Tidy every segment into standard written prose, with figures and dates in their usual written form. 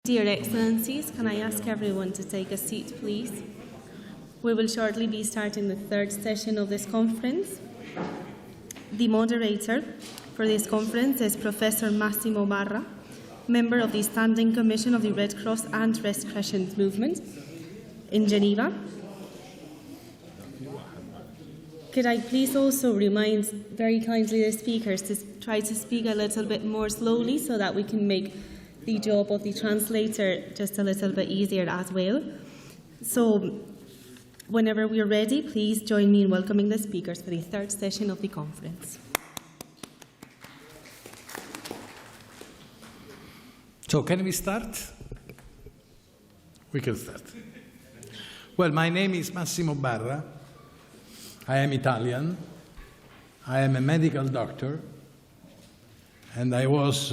Dear Excellencies, can I ask everyone to take a seat, please? We will shortly be starting the third session of this conference. The moderator for this conference is Professor Massimo Barra, member of the Standing Commission of the Red Cross and Red Crescent Movement in Geneva. Could I please also remind very kindly the speakers to try to speak a little bit more slowly so that we can make the job of the translator just a little bit easier as well. So whenever we're ready, please join me in welcoming the speakers for the third session of the conference. So can we start? We can start. Well, my name is Massimo Barra. I am Italian. I am a medical doctor, and I was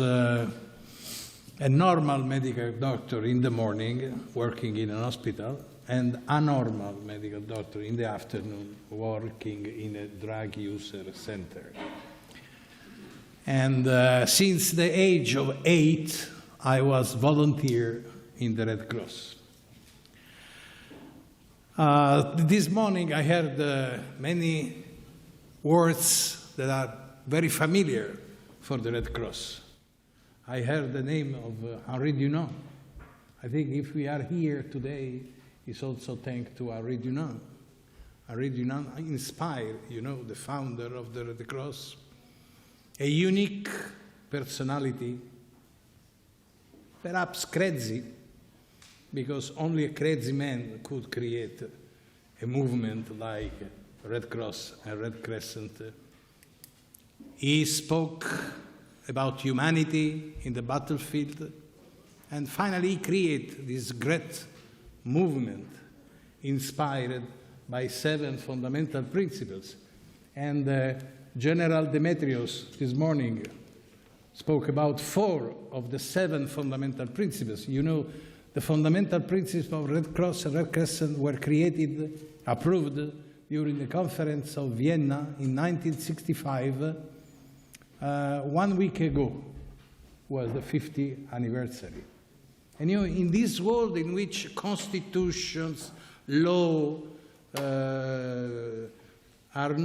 a normal medical doctor in the morning, working in an hospital, and a normal medical doctor in the afternoon, working in a drug user center. And since the age of 8, I was volunteer in the Red Cross. This morning I heard many words that are very familiar for the Red Cross. I heard the name of Henri Dunant. I think if we are here today, it's also thanks to Henri Dunant. Henri Dunant inspired, the founder of the Red Cross, a unique personality, perhaps crazy, because only a crazy man could create a movement like Red Cross and Red Crescent. He spoke about humanity in the battlefield, and finally create this great movement inspired by 7 fundamental principles. And General Demetrios this morning spoke about 4 of the 7 fundamental principles. The fundamental principles of Red Cross and Red Crescent were created, approved during the conference of Vienna in 1965. 1 week ago was the 50th anniversary. And in this world in which constitutions, law are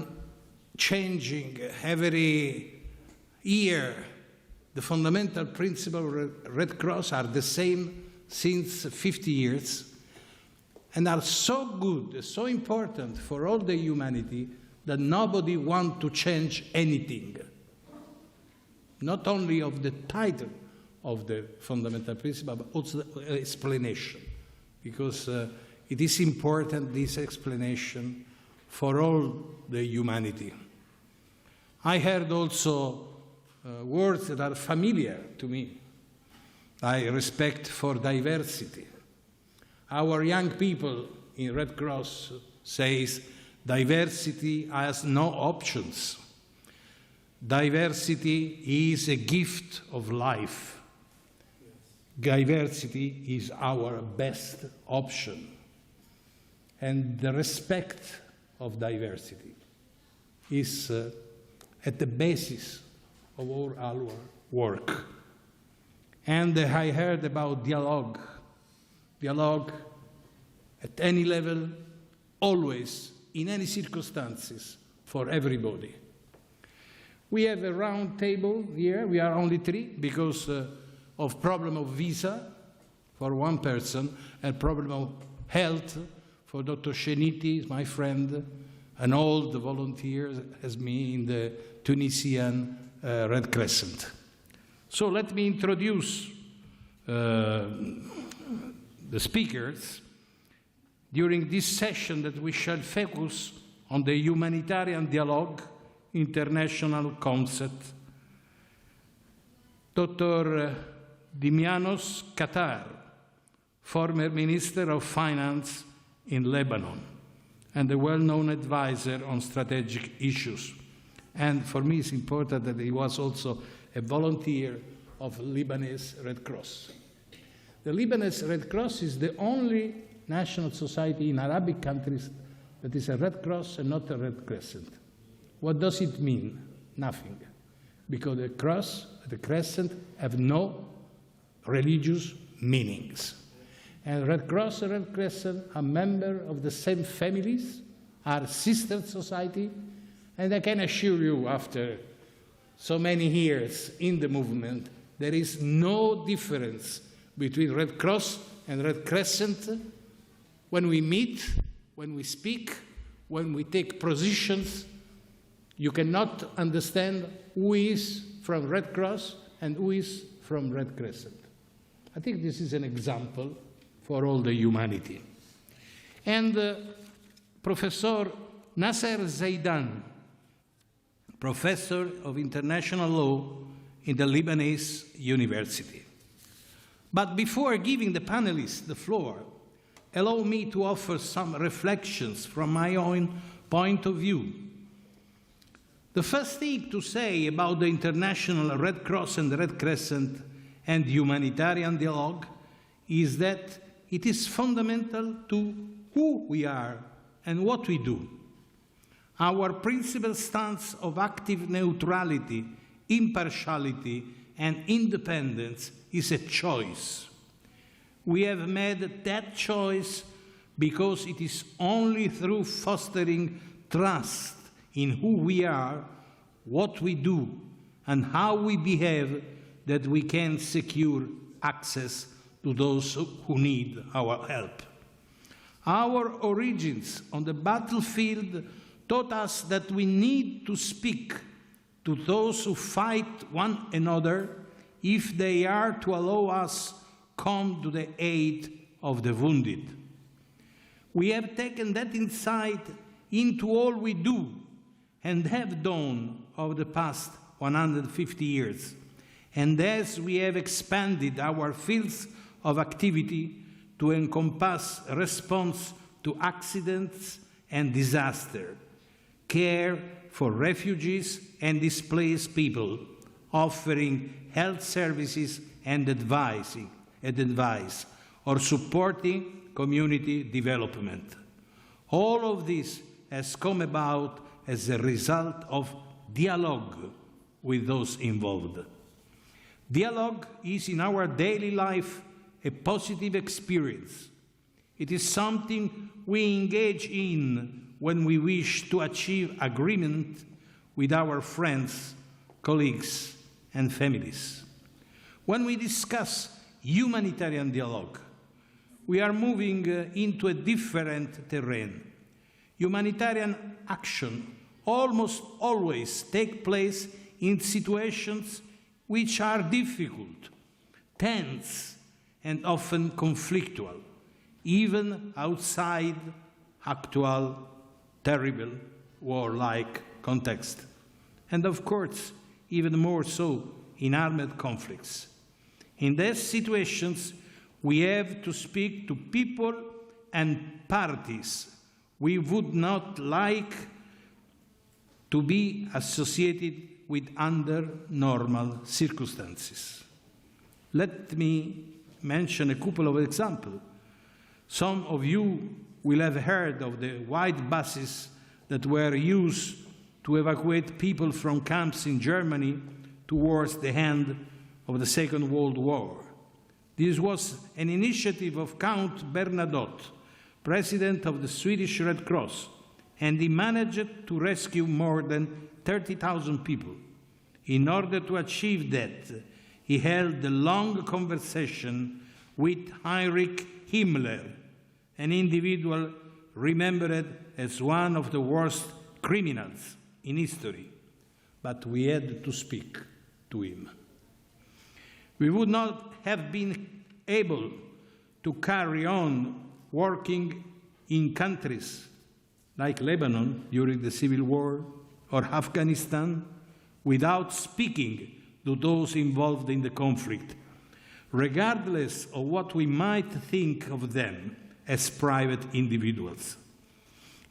changing every year, the fundamental principles of Red Cross are the same since 50 years and are so good, so important for all the humanity that nobody wants to change anything. Not only of the title of the fundamental principle, but also the explanation, because it is important, this explanation, for all the humanity. I heard also words that are familiar to me, like respect for diversity. Our young people in Red Cross says diversity has no options. Diversity is a gift of life. Diversity is our best option. And the respect of diversity is at the basis of all our work. And I heard about dialogue. Dialogue at any level, always, in any circumstances, for everybody. We have a round table here. We are only 3 because of problem of visa for 1 person and problem of health for Dr. Chneity, my friend, and all the volunteers as me in the Tunisian Red Crescent. So let me introduce the speakers during this session that we shall focus on the humanitarian dialogue international concept. Dr. Dimianos Kattar, former Minister of Finance in Lebanon, and a well-known advisor on strategic issues. And for me, it's important that he was also a volunteer of Lebanese Red Cross. The Lebanese Red Cross is the only national society in Arabic countries that is a Red Cross and not a Red Crescent. What does it mean? Nothing. Because the cross, the crescent, have no religious, meanings. And Red Cross and Red Crescent are members of the same families, are sister society, and I can assure you, after so many years in the movement, there is no difference between Red Cross and Red Crescent when we meet, when we speak, when we take positions. You cannot understand who is from Red Cross and who is from Red Crescent. I think this is an example for all the humanity. And Professor Nasser Zeidan, professor of international law in the Lebanese University. But before giving the panelists the floor, allow me to offer some reflections from my own point of view. The first thing to say about the International Red Cross and Red Crescent and humanitarian dialogue is that it is fundamental to who we are and what we do. Our principal stance of active neutrality, impartiality, and independence is a choice. We have made that choice because it is only through fostering trust in who we are, what we do, and how we behave that we can secure access to those who need our help. Our origins on the battlefield taught us that we need to speak to those who fight one another if they are to allow us come to the aid of the wounded. We have taken that insight into all we do and have done over the past 150 years. And as we have expanded our fields of activity to encompass response to accidents and disaster, care for refugees and displaced people, offering health services and advice, or supporting community development. All of this has come about as a result of dialogue with those involved. Dialogue is in our daily life a positive experience. It is something we engage in when we wish to achieve agreement with our friends, colleagues, and families. When we discuss humanitarian dialogue, we are moving into a different terrain. Humanitarian action almost always takes place in situations which are difficult, tense, and often conflictual, even outside actual, terrible, war-like context. And of course, even more so in armed conflicts. In these situations, we have to speak to people and parties we would not like to be associated with under normal circumstances. Let me mention a couple of examples. Some of you will have heard of the white buses that were used to evacuate people from camps in Germany towards the end of the Second World War. This was an initiative of Count Bernadotte, president of the Swedish Red Cross, and he managed to rescue more than 30,000 people. In order to achieve that, he held a long conversation with Heinrich Himmler, an individual remembered as one of the worst criminals in history. But we had to speak to him. We would not have been able to carry on working in countries like Lebanon during the Civil War or Afghanistan without speaking to those involved in the conflict, regardless of what we might think of them as private individuals.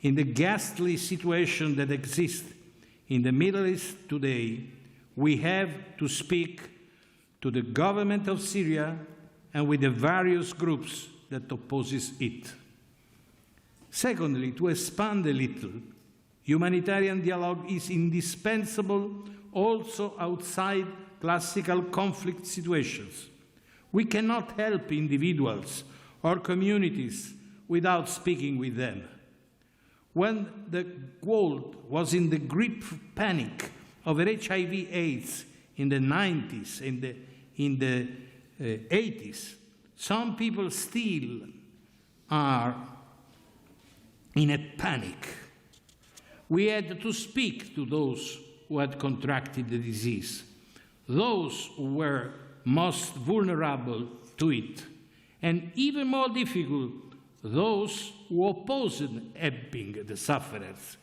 In the ghastly situation that exists in the Middle East today, we have to speak to the government of Syria and with the various groups that opposes it. Secondly, to expand a little, humanitarian dialogue is indispensable also outside classical conflict situations. We cannot help individuals or communities without speaking with them. When the world was in the grip of panic over HIV/AIDS in the 90s, in the 80s, some people still are in a panic. We had to speak to those who had contracted the disease, those who were most vulnerable to it, and even more difficult, those who opposed helping the sufferers.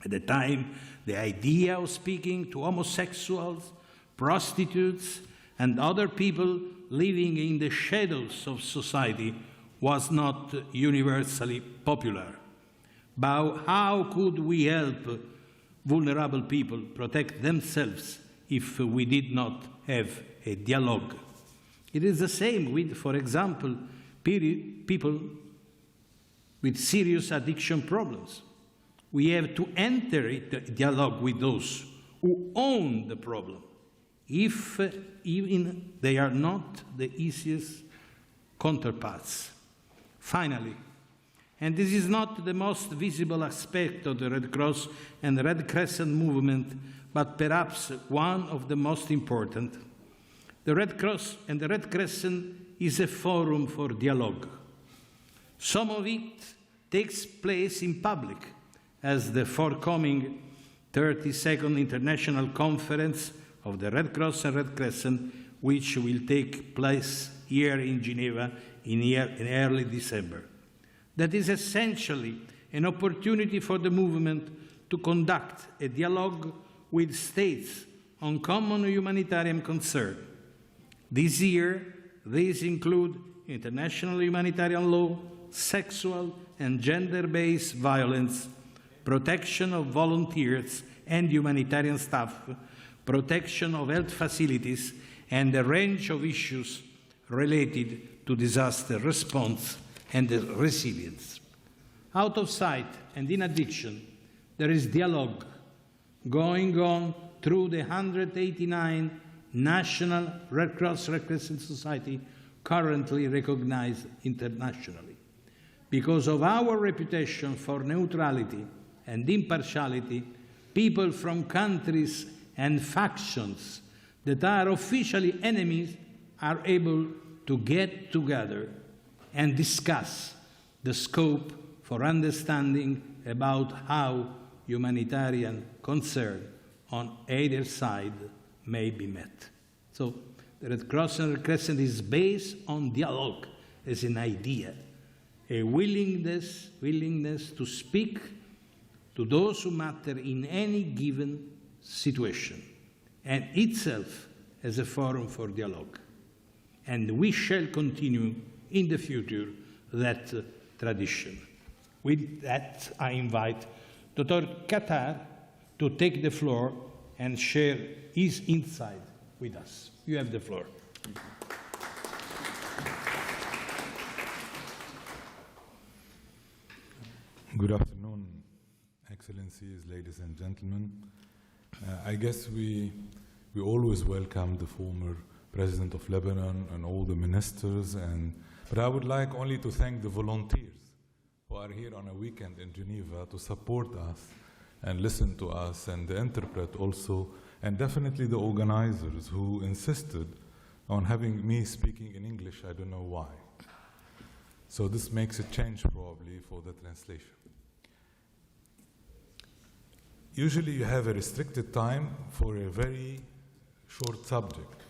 At the time, the idea of speaking to homosexuals, prostitutes, and other people living in the shadows of society was not universally popular. But how could we help vulnerable people protect themselves if we did not have a dialogue? It is the same with, for example, people with serious addiction problems. We have to enter a dialogue with those who own the problem, if even they are not the easiest counterparts. Finally, and this is not the most visible aspect of the Red Cross and the Red Crescent movement, but perhaps one of the most important, the Red Cross and the Red Crescent is a forum for dialogue. Some of it takes place in public, as the forthcoming 32nd International Conference of the Red Cross and Red Crescent, which will take place here in Geneva in early December. That is essentially an opportunity for the movement to conduct a dialogue with states on common humanitarian concern. This year, these include international humanitarian law, sexual and gender-based violence, protection of volunteers and humanitarian staff, protection of health facilities, and a range of issues related to disaster response and resilience. Out of sight and in addition, there is dialogue going on through the 189 national Red Cross Red Crescent Society currently recognized internationally. Because of our reputation for neutrality and impartiality, people from countries and factions that are officially enemies are able to get together and discuss the scope for understanding about how humanitarian concern on either side may be met. So the Red Cross and Red Crescent is based on dialogue as an idea, a willingness to speak to those who matter in any given situation, and itself as a forum for dialogue. And we shall continue in the future that tradition. With that, I invite Dr. Kattar to take the floor and share his insight with us. You have the floor. Good afternoon, Excellencies, ladies and gentlemen. I guess we always welcome the former President of Lebanon and all the ministers, but I would like only to thank the volunteers who are here on a weekend in Geneva to support us and listen to us, and the interpret also, and definitely the organizers who insisted on having me speaking in English. I don't know why. So this makes a change probably for the translation. Usually you have a restricted time for a very short subject,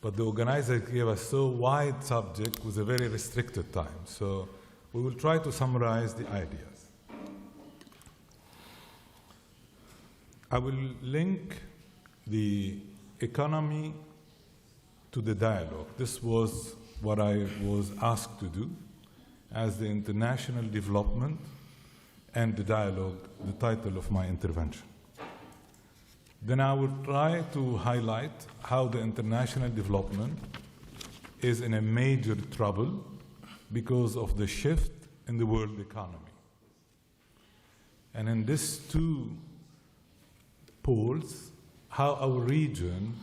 but the organizer gave us so wide subject with a very restricted time. So we will try to summarize the ideas. I will link the economy to the dialogue. This was what I was asked to do as the international development and the dialogue, the title of my intervention. Then I will try to highlight how the international development is in a major trouble because of the shift in the world economy. And in these two poles, how our region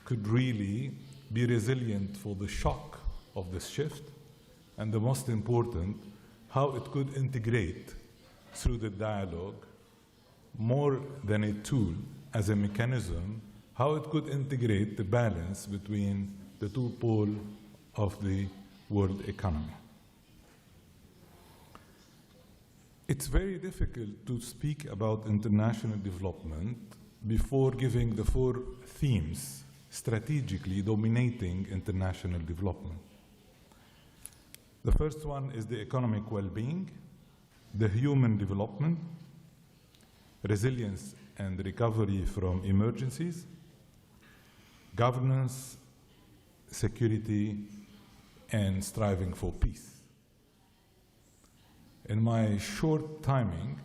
could really be resilient for the shock of this shift, and the most important, how it could integrate through the dialogue more than a tool, as a mechanism, how it could integrate the balance between the two poles of the world economy. It's very difficult to speak about international development before giving the 4 themes strategically dominating international development. The first one is the economic well-being, the human development, resilience and recovery from emergencies, governance, security, and striving for peace. In my short timing,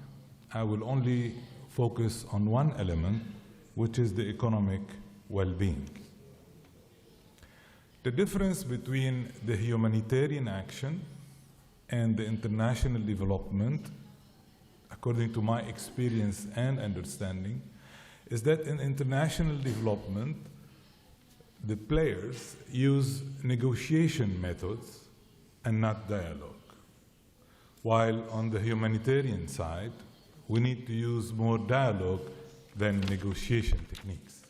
I will only focus on one element, which is the economic well-being. The difference between the humanitarian action and the international development, according to my experience and understanding, is that in international development, the players use negotiation methods and not dialogue. While on the humanitarian side, we need to use more dialogue than negotiation techniques.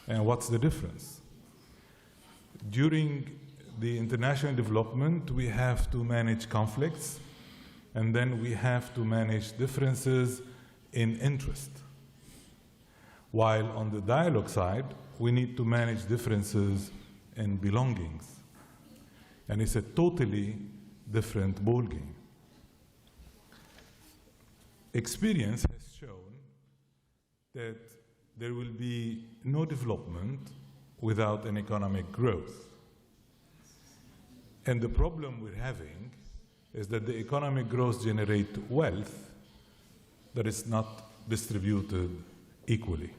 And what's the difference? During the international development, we have to manage conflicts, and then we have to manage differences in interest. While on the dialogue side, we need to manage differences in belongings. And it's a totally different ballgame. Experience has shown that there will be no development without an economic growth. And the problem we're having is that the economic growth generates wealth that is not distributed equally.